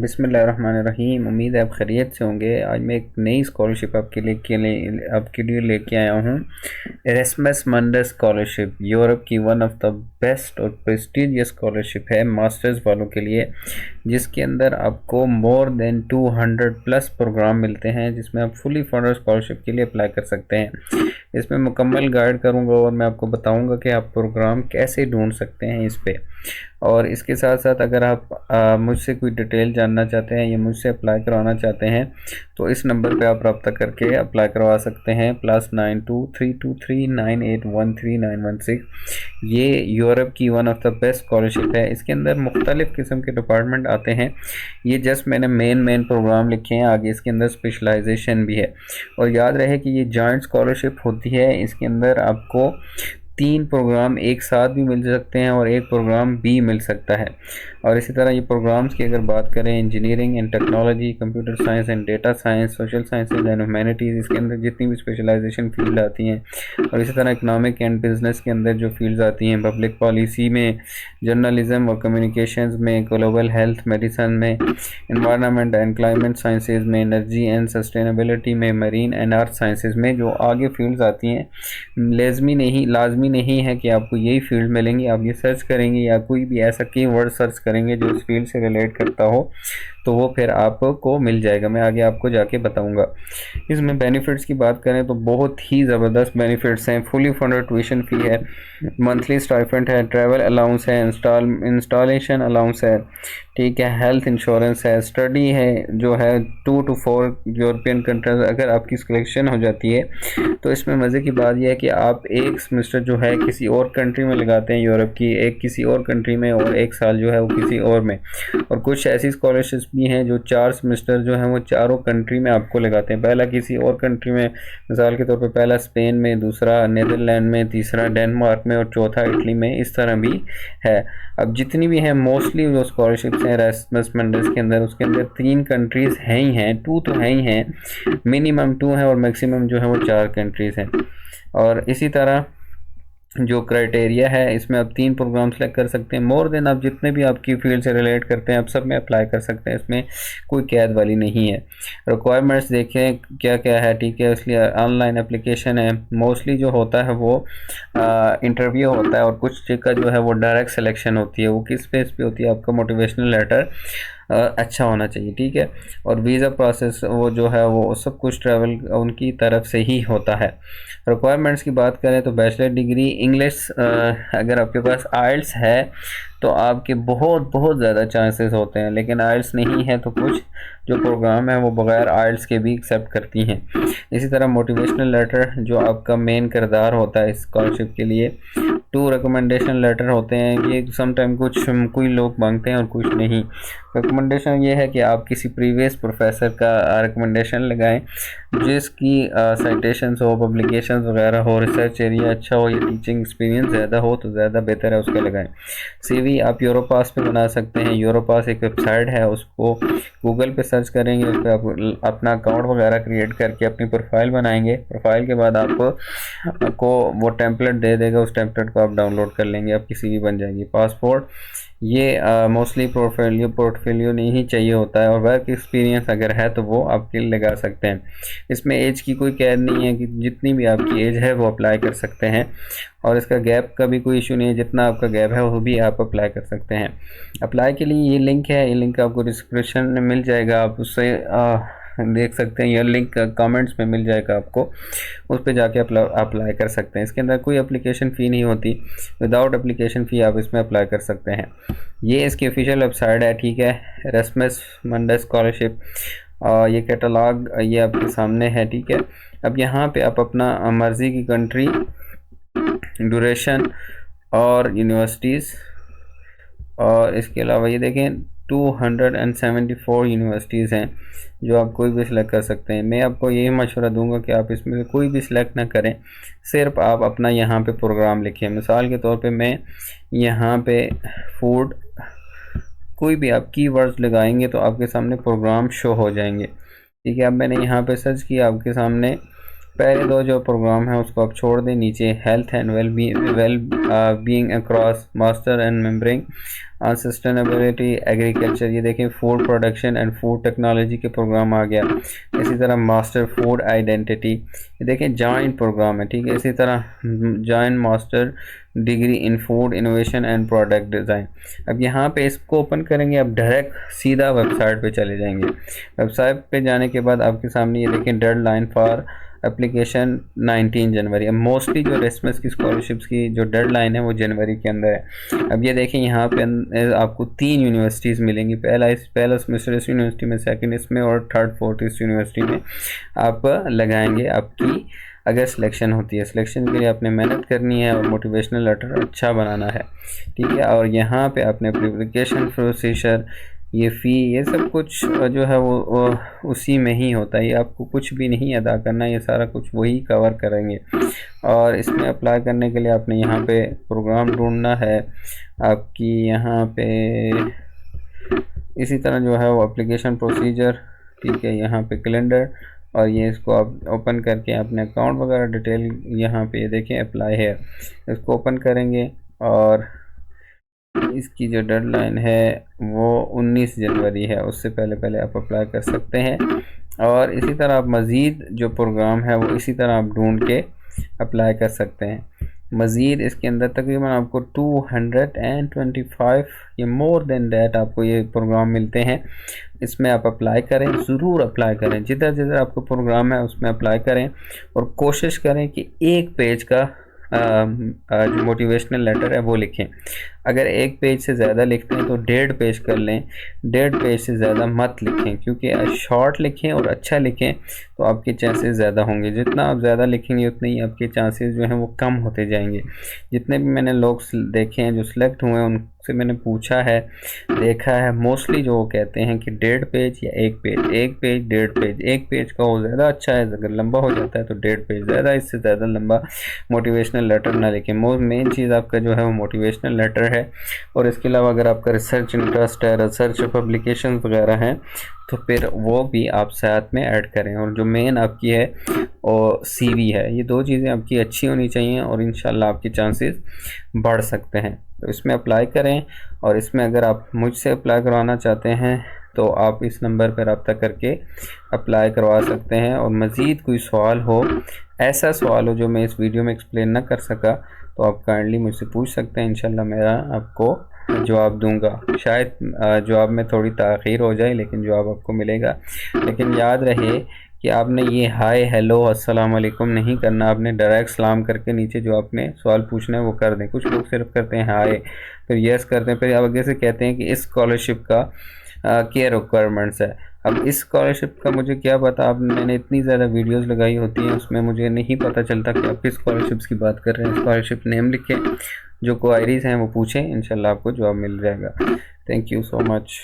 बिस्मिल्लाहिर्रहमानिर्रहीम। उम्मीद है आप खैरियत से होंगे। आज मैं एक नई स्कॉलरशिप आपके लिए लेके आया हूँ। एरेस्मस मंडस स्कॉलरशिप यूरोप की वन ऑफ द बेस्ट और प्रेस्टीजियस स्कॉलरशिप है मास्टर्स वालों के लिए, जिसके अंदर आपको मोर देन 200 प्लस प्रोग्राम मिलते हैं, जिसमें आप फुली फंडेड स्कॉलरशिप के लिए अप्लाई कर सकते हैं। इसमें मुकम्मल गाइड करूँगा और मैं आपको बताऊँगा कि आप प्रोग्राम कैसे ढूंढ सकते हैं इस पे। और इसके साथ साथ अगर आप मुझसे कोई डिटेल जानना चाहते हैं या मुझसे अप्लाई करवाना चाहते हैं तो इस नंबर पे आप रब्ता करके अप्लाई करवा सकते हैं। +923239813916। ये यूरोप की one of the best scholarship है। इसके अंदर मुख्तलिफ़ किस्म के डिपार्टमेंट आते हैं। ये जस्ट मैंने मेन प्रोग्राम लिखे हैं, आगे इसके अंदर स्पेशलाइजेशन भी है। और याद रहे कि ये जॉइंट स्कॉलरशिप होती है। इसके अंदर आपको 3 प्रोग्राम एक साथ भी मिल सकते हैं और एक प्रोग्राम भी मिल सकता है। और इसी तरह ये प्रोग्राम्स की अगर बात करें, engineering and technology, computer science and data science, social sciences and humanities, इसके अंदर जितनी भी स्पेशलाइजेशन फील्ड आती हैं, और इसी तरह इकनॉमिक एंड बिजनेस के अंदर जो फील्ड्स आती हैं, पब्लिक पॉलिसी में, जर्नलिज्म और कम्युनिकेशंस में, ग्लोबल हेल्थ मेडिसन में, इन्वायरमेंट एंड क्लाइमेट साइंसेज में, एनर्जी एंड सस्टेनेबिलिटी में, मरीन एंड अर्थ साइंसेज में जो आगे फील्ड्स आती हैं, लाजमी नहीं है कि आपको यही फील्ड मिलेंगी। आप ये सर्च करेंगे या कोई भी ऐसा कीवर्ड सर्च करेंगे जो इस फील्ड से रिलेट करता हो तो वो फिर आपको मिल जाएगा। मैं आगे आपको जाके बताऊंगा। इसमें बेनिफिट्स की बात करें तो बहुत ही ज़बरदस्त बेनिफिट्स हैं। फुली फंडेड ट्यूशन फ़ी है, मंथली स्टाइपेंड है, ट्रैवल अलाउंस है, इंस्टॉलेशन अलाउंस है, ठीक है, हेल्थ इंश्योरेंस है, स्टडी है जो है 2 to 4 यूरोपियन कंट्रीज अगर आपकी सिलेक्शन हो जाती है तो इसमें मज़े की बात यह है कि आप एक सेमेस्टर जो है किसी और कंट्री में लगाते हैं यूरोप की, एक किसी और कंट्री में, और एक साल जो है वो किसी और में। और कुछ ऐसी स्कॉलरशिप्स भी हैं जो 4 सेमेस्टर जो हैं वो चारों कंट्री में आपको लगाते हैं। पहला किसी और कंट्री में, मिसाल के तौर पे पहला स्पेन में, दूसरा नीदरलैंड में, तीसरा डेनमार्क में और चौथा इटली में, इस तरह भी है। अब जितनी भी हैं मोस्टली जो स्कॉलरशिप्स हैं एरास्मस मंडस के अंदर, उसके अंदर 3 कंट्रीज़ हैं ही हैं, 2 तो हैं ही हैं, मिनिमम 2 हैं और मैक्सिमम जो है वो 4 कंट्रीज़ हैं। और इसी तरह जो क्राइटेरिया है, इसमें आप 3 प्रोग्राम सेलेक्ट कर सकते हैं। मोर देन आप जितने भी आपकी फील्ड से रिलेट करते हैं आप सब में अप्लाई कर सकते हैं, इसमें कोई कैद वाली नहीं है। रिक्वायरमेंट्स देखें क्या क्या है, ठीक है, इसलिए ऑनलाइन एप्लीकेशन है। मोस्टली जो होता है वो इंटरव्यू होता है और कुछ का जो है वो डायरेक्ट सिलेक्शन होती है। वो किस बेस पे होती है? आपका मोटिवेशनल लेटर अच्छा होना चाहिए, ठीक है। और वीज़ा प्रोसेस वो जो है वो सब कुछ ट्रैवल उनकी तरफ से ही होता है। रिक्वायरमेंट्स की बात करें तो बैचलर डिग्री इंग्लिश, अगर आपके पास आइल्स है तो आपके बहुत बहुत ज़्यादा चांसेस होते हैं, लेकिन आइल्स नहीं है तो कुछ जो प्रोग्राम है वो बगैर आइल्स के भी एक्सेप्ट करती हैं। इसी तरह मोटिवेशनल लेटर जो आपका मेन किरदार होता है इस स्कॉलरशिप के लिए, 2 रिकमेंडेशन लेटर होते हैं। ये समटाइम कोई लोग मांगते हैं और कुछ नहीं। रिकमेंडेशन ये है कि आप किसी प्रीवियस प्रोफेसर का रिकमेंडेशन लगाएं जिसकी साइटेशंस हो, पब्लिकेशंस वगैरह हो, रिसर्च एरिया अच्छा हो या टीचिंग एक्सपीरियंस ज़्यादा हो तो ज़्यादा बेहतर है, उसका लगाएं। सीवी आप यूरोपास पे बना सकते हैं। यूरोपास एक वेबसाइट है, उसको गूगल पे सर्च करेंगे, उस पर आप अपना अकाउंट वगैरह क्रिएट करके अपनी प्रोफाइल बनाएंगे। प्रोफाइल के बाद आपको वो टेम्पलेट दे देगा, उस टेम्पलेट को आप डाउनलोड कर लेंगे, आपकी सीवी बन जाएगी। पासपोर्ट ये मोस्टली पोर्टफोलियो नहीं चाहिए होता है, और वर्क एक्सपीरियंस अगर है तो वो आपके लिए लगा सकते हैं। इसमें एज की कोई कैद नहीं है कि जितनी भी आपकी एज है वो अप्लाई कर सकते हैं, और इसका गैप का भी कोई इशू नहीं है, जितना आपका गैप है वो भी आप अप्लाई कर सकते हैं। अप्लाई के लिए ये लिंक है, ये लिंक आपको डिस्क्रिप्शन में मिल जाएगा, आप उससे देख सकते हैं। यह लिंक कमेंट्स में मिल जाएगा आपको, उस पर जाके अप्लाई कर सकते हैं। इसके अंदर कोई एप्लीकेशन फ़ी नहीं होती, विदाउट एप्लीकेशन फ़ी आप इसमें अप्लाई कर सकते हैं। ये इसकी ऑफिशियल वेबसाइट है, ठीक है, एरेस्मस मंडस स्कॉलरशिप। ये कैटलॉग ये आपके सामने है, ठीक है। अब यहाँ पे आप अपना मर्ज़ी की कंट्री, ड्यूरेशन और यूनिवर्सिटीज़, और इसके अलावा ये देखें 274 यूनिवर्सिटीज़ हैं जो आप कोई भी सिलेक्ट कर सकते हैं। मैं आपको यही मशवरा दूंगा कि आप इसमें से कोई भी सिलेक्ट ना करें, सिर्फ आप अपना यहाँ पे प्रोग्राम लिखें। मिसाल के तौर पे मैं यहाँ पे फूड, कोई भी आप कीवर्ड्स लगाएंगे तो आपके सामने प्रोग्राम शो हो जाएंगे, ठीक है। अब मैंने यहाँ पे सर्च किया, आपके सामने पहले दो जो प्रोग्राम है उसको आप छोड़ दें, नीचे health and well being across master and membering sustainability agriculture, ये देखें food production and food technology के प्रोग्राम आ गया। इसी तरह मास्टर फूड आइडेंटिटी, ये देखें जॉइंट प्रोग्राम है, ठीक है। इसी तरह joint master degree in food innovation and product design. अब यहाँ पे इसको ओपन करेंगे, अब डायरेक्ट सीधा वेबसाइट पे चले जाएंगे। वेबसाइट पे जाने के बाद आपके सामने ये देखें डेडलाइन फॉर एप्लीकेशन 19 जनवरी। अब मोस्टली जो रेसमस की स्कॉलरशिप्स की जो डेडलाइन है वो जनवरी के अंदर है। अब ये देखें यहाँ पे आपको 3 यूनिवर्सिटीज़ मिलेंगी, पहला सेमेस्टर इस यूनिवर्सिटी में, सेकंड इसमें और थर्ड फोर्थ इस यूनिवर्सिटी में आप लगाएंगे। आपकी अगर सिलेक्शन होती है, सिलेक्शन के लिए आपने मेहनत करनी है और मोटिवेशनल लेटर अच्छा बनाना है, ठीक है। और यहाँ पे आपने एप्लीकेशन प्रोसीजर, ये फ़ी, ये सब कुछ जो है वो उसी में ही होता है, ये आपको कुछ भी नहीं अदा करना, ये सारा कुछ वही कवर करेंगे। और इसमें अप्लाई करने के लिए आपने यहाँ पे प्रोग्राम ढूंढना है आपकी, यहाँ पे इसी तरह जो है वो एप्लीकेशन प्रोसीजर, ठीक है। यहाँ पे कैलेंडर, और ये इसको आप ओपन करके अपने अकाउंट वगैरह डिटेल यहाँ पे ये देखें अप्लाई है, इसको ओपन करेंगे और इसकी जो डेडलाइन है वो 19 जनवरी है, उससे पहले पहले आप अप्लाई कर सकते हैं। और इसी तरह आप मज़ीद जो प्रोग्राम है वो इसी तरह आप ढूंढ के अप्लाई कर सकते हैं। मज़ीद इसके अंदर तकरीबन आपको 225 या मोर देन डैट आपको ये प्रोग्राम मिलते हैं। इसमें आप अप्लाई करें, ज़रूर अप्लाई करें, जिधर जिधर आपको प्रोग्राम है उसमें अप्लाई करें और कोशिश करें कि एक पेज का जो मोटिवेशनल लेटर है वो लिखें। अगर एक पेज से ज़्यादा लिखते हैं तो 1.5 पेज कर लें, 1.5 पेज से ज़्यादा मत लिखें, क्योंकि शॉर्ट लिखें और अच्छा लिखें तो आपके चांसेस ज़्यादा होंगे। जितना आप ज़्यादा लिखेंगे उतने ही आपके चांसेस जो हैं वो कम होते जाएंगे। जितने भी मैंने लोग देखे हैं जो सिलेक्ट हुए हैं उनसे मैंने पूछा है, देखा है, मोस्टली जो वो कहते हैं कि 1.5 पेज या 1 पेज, 1 पेज 1.5 पेज, 1 पेज का वो ज़्यादा अच्छा है। अगर लंबा हो जाता है तो 1.5 पेज, ज़्यादा इससे ज़्यादा लंबा मोटिवेशनल लेटर ना लिखें। मेन चीज़ आपका जो है वो मोटिवेशनल लेटर है। और इसके अलावा अगर आपका रिसर्च इंटरेस्ट है, रिसर्च पब्लिकेशन वगैरह हैं, तो फिर वो भी आप साथ में ऐड करें। और जो मेन आपकी है और सीवी है, ये दो चीज़ें आपकी अच्छी होनी चाहिए और इंशाल्लाह आपके चांसेस बढ़ सकते हैं। तो इसमें अप्लाई करें। और इसमें अगर आप मुझसे अप्लाई करवाना चाहते हैं तो आप इस नंबर पर रब्ता करके अप्लाई करवा सकते हैं। और मज़ीद कोई सवाल हो, ऐसा सवाल हो जो मैं इस वीडियो में एक्सप्लेन ना कर सका, तो आप काइंडली मुझसे पूछ सकते हैं, इंशाल्लाह मेरा आपको जवाब दूंगा। शायद जवाब में थोड़ी ताख़ीर हो जाए लेकिन जवाब आपको मिलेगा। लेकिन याद रहे कि आपने ये हाय हेलो अस्सलाम वालेकुम नहीं करना, आपने डायरेक्ट सलाम करके नीचे जो आपने सवाल पूछना है वो कर दें। कुछ लोग सिर्फ करते हैं हाय, फिर यस करते हैं, फिर आगे से कहते हैं कि इस स्कॉलरशिप का क्या रिक्वायरमेंट्स है। अब इस स्कॉलरशिप का मुझे क्या पता, अब मैंने इतनी ज़्यादा वीडियोस लगाई होती हैं उसमें मुझे नहीं पता चलता कि आप किस स्कॉलरशिप्स की बात कर रहे हैं। स्कॉलरशिप नेम लिखें, जो क्वायरीज़ हैं वो पूछें, इंशाल्लाह आपको जवाब मिल जाएगा। Thank you so much.